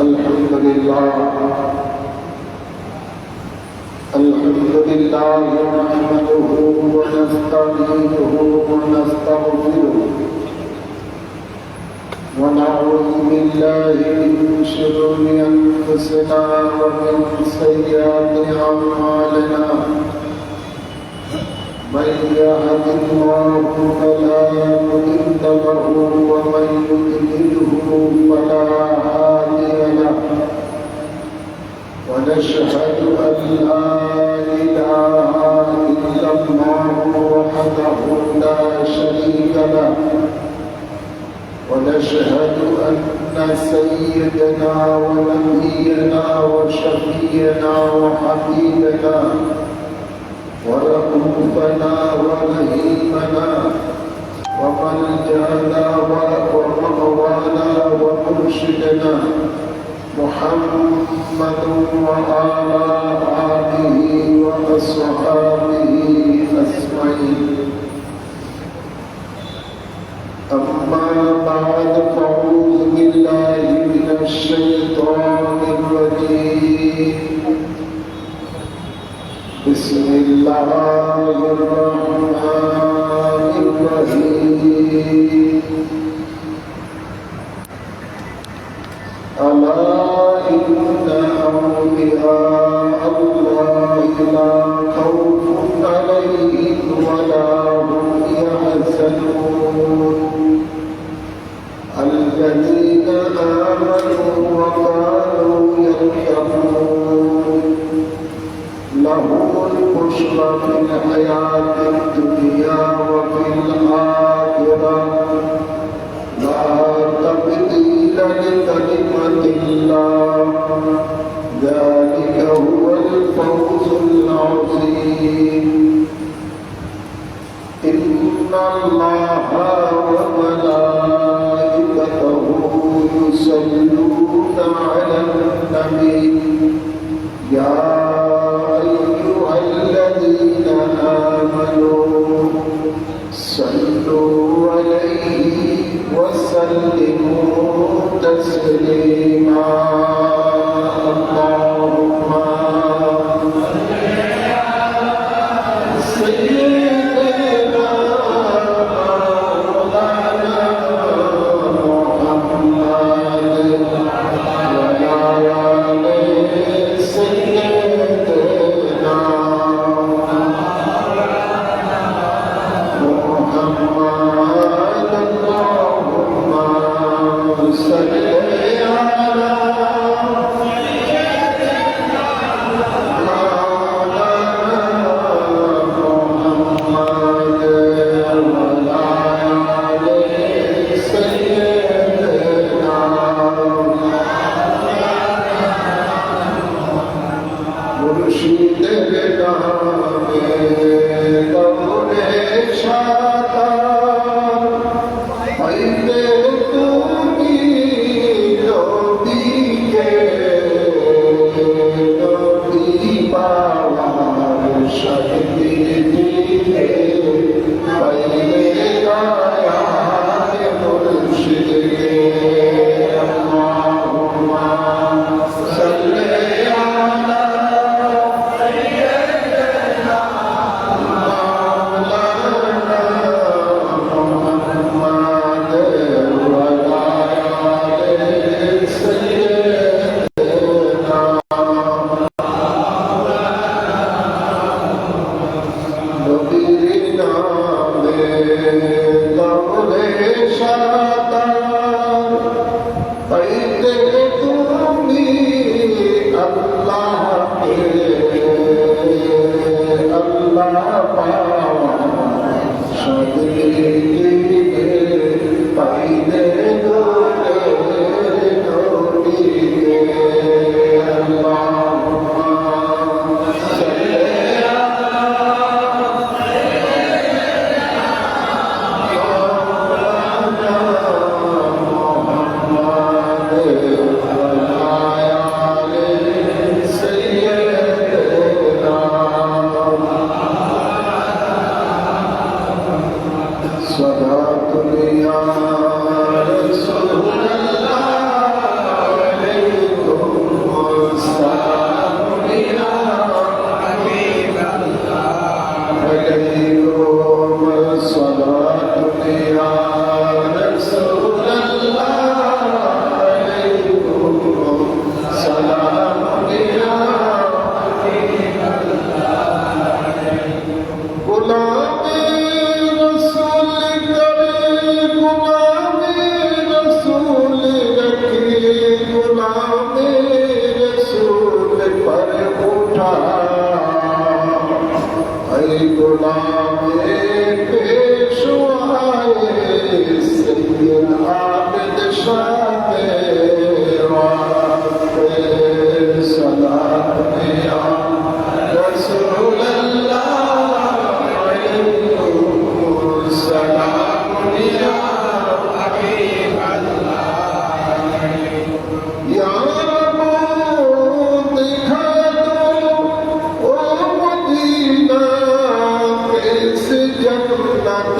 الحمد لله نحمده ونستعينه ونستغفره ونعوذ بالله من شرور أنفسنا ومن سيئات أعمالنا من يهد الله فلا مضل له ومن يضلله فلا هادي له ونشهد أن لا إله إلا الله وحده لا شريك له ونشهد أن سيدنا ونبينا وشفيعنا وحبيبنا ورؤوفنا ورحيمنا وملجأنا ومأوانا ومرشدنا محمد وعلى آله وأصحابه أجمعين. أما بعد فأعوذ بالله من الشيطان الرجيم. بسم الله الرحمن الرحيم. ألا إن أولياء الله لا خوف عليهم ولا هم يحزنون الذين آمنوا وكانوا يتقون لهم البشرى في الحياة الدنيا وفي الآخرة لا تبديل لكلمة الله ذلك هو الفوز العظيم. إن الله وملائكته يصلون على النبي يا أيها الذين آمنوا صلوا عليه وسلموا تسليما. اللهم سيدنا مولانا محمد وعلى آل سيدنا محمد. اللهم صل على صلاة يا رسول الله عليه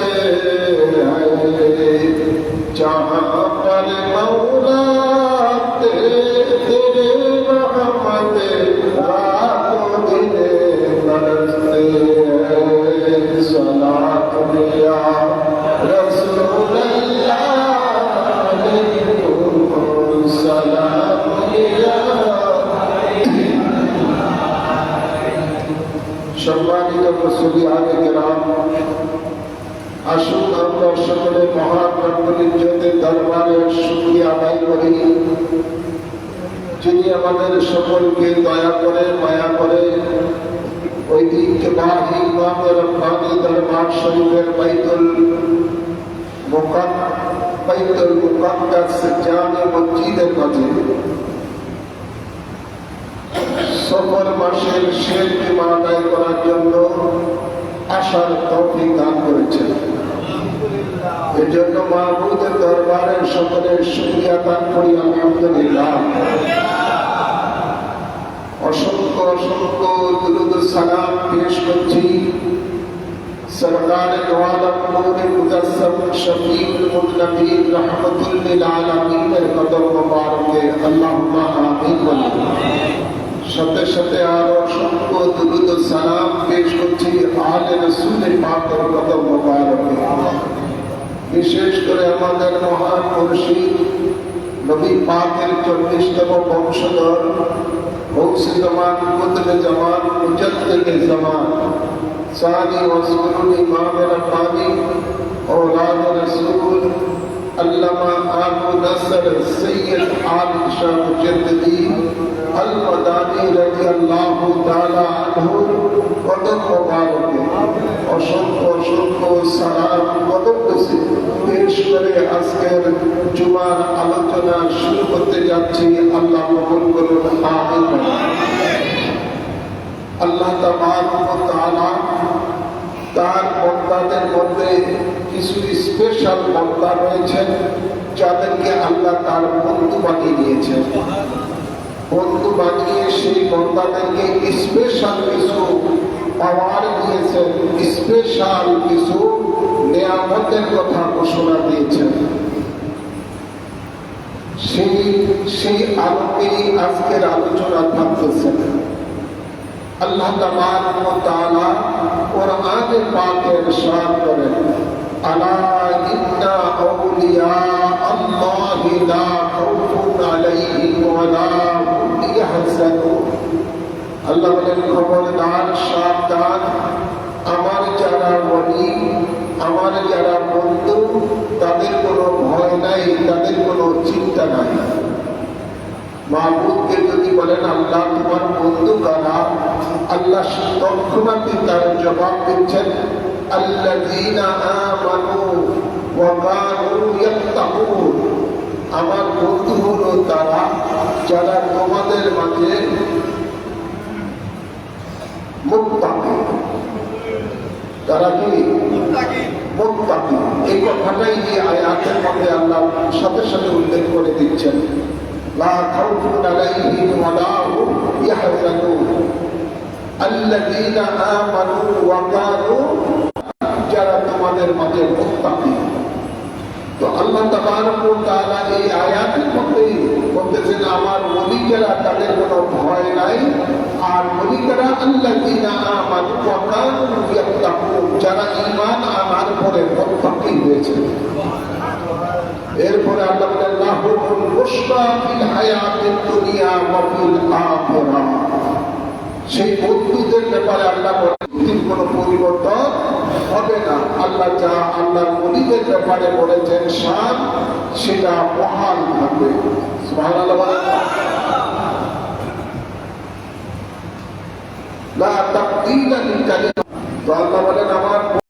हैं जहाँ पर मौला तेरे रहमत रातों दिन बरसते हैं सलात या रसूल अल्लाह सलाम या সম্মানিত মুসলিয়ানে কেরাম, আসুন আমরা সকলে মহান রব্বুল ইজ্জতের দরবারে শুকরিয়া আদায় করি, যিনি আমাদের সকলকে দয়া করে মায়া করে ঐতিহ্যবাহী ইমাম রব্বানী দরবার শরীফের বাইতুল মুকাদ্দাস জামে মসজিদের মাঝে সফর মাসের শেষ জুমা আদায় করার জন্য আসার তৌফিক দান করেছেন। এর জন্য মাহবুবের দরবারের সকলের শুকরিয়া দান করি আলহামদুলিল্লাহ। অসংখ্য অসংখ্য দুরূদ সালাম পেশ করছি সরকারে দো আলম নূরে মুজাসসাম শফিউল মুজনবিন রাহমাতুল লিল আলামিনের কদম মোবারকে আল্লাহুম্মা আমিন বলুন। সাথে সাথে আরো অসংখ্য দুরূদ সালাম পেশ করছি আলে রাসূল পাকের কদম মোবারকে। বিশেষ করে আমাদের মহান মুর্শিদ নবী পাকের 40তম বংশধর গৌসে জামান কুতুবে জামান মুজাদ্দিদে জামান সানি ওয়াসুলুল ইমাম রব্বানী औलाद रसूल अल्लामा आबू नसर सैयद आलिम शाह मुजद्दिदी अल मदानी রাদিয়াল্লাহু তাআলা আনহু কদম মোবারকে অসংখ্য অসংখ্য সালাম কদম পেশ করে আজকের জুমার আলোচনা শুরু করতে যাচ্ছি। আল্লাহ কবুল করুন, আমিন। আল্লাহ তাবারক ওয়া তাআলা তার বান্দাদের মধ্যে কিছু স্পেশাল বান্দা রয়েছেন যাদেরকে আল্লাহ তার বন্ধু বানিয়ে দিয়েছেন। বন্ধু বানিয়ে সেই বান্দাদেরকে স্পেশাল কিছু পাওয়ার দিয়েছেন, স্পেশাল কিছু নিয়ামতের কথা ঘোষণা দিয়েছেন। সেই আলোকেই আজকের আলোচনা থাকতেছে। আল্লাহ তাবারক ওয়া তাআলা কোরআনে পাকে ইরশাদ করেন, আলা ইন্না আউলিয়া আল্লাহি লা খাউফুন আলাইহিম ওয়া লা হুম ইয়াহজানুন। আল্লাহ বলেন, খবরদার, সাবধান, আমার যারা ওলি, আমার যারা বন্ধু, তাদের কোনো ভয় নাই, তাদের কোনো চিন্তা নাই। মাহবুবকে যদি বলেন আল্লাহ তোমার বন্ধু কারা, আল্লাহ তৎক্ষণাৎ তার জবাব দিচ্ছেন, আল্লাযীনা আমানু ওয়া কানু ইয়াত্তাকুন। আমার বন্ধু হলো তারা যারা তোমাদের মাঝে মুত্তাকি। তারা কি মুত্তাকি? এই কথাটাই এই আয়াতের মধ্যে আল্লাহ সাথে সাথে উল্লেখ করে দিচ্ছেন, লা খাউফুন আলাইহিম ওয়া লা হুম ইয়াহজানুন আল্লাযীনা আমানু ওয়া কানু, যারা তোমাদের মাঝে মুত্তাকি। তো আল্লাহ তাবারক ওয়া তাআলা এই আয়াতের মধ্যে বলতেছেন আমার ওলি যারা, তাদের কোনো ভয় নাই। আর ওলি যারা আল্লাযীনা আমানু ওয়া কানু ইয়াত্তাকুন, যারা ঈমান আনার পরে মুত্তাকি হয়েছে। এরপরে আল্লাহ বলেন, লাহুমুল বুশরা ফিল হায়াতিদ দুনিয়া ওয়া ফিল আখিরাহ। সেই বন্ধুদের ব্যাপারে আল্লাহ বলেন কোনো পরিবর্তন হবে না। আল্লাহ যা আল্লাহর ওলিদের ব্যাপারে বলেছেন শান, সেটা বহাল থাকবে। সুবহানাল্লাহ। লা তাবদীলা লিকালিমাতিল্লাহ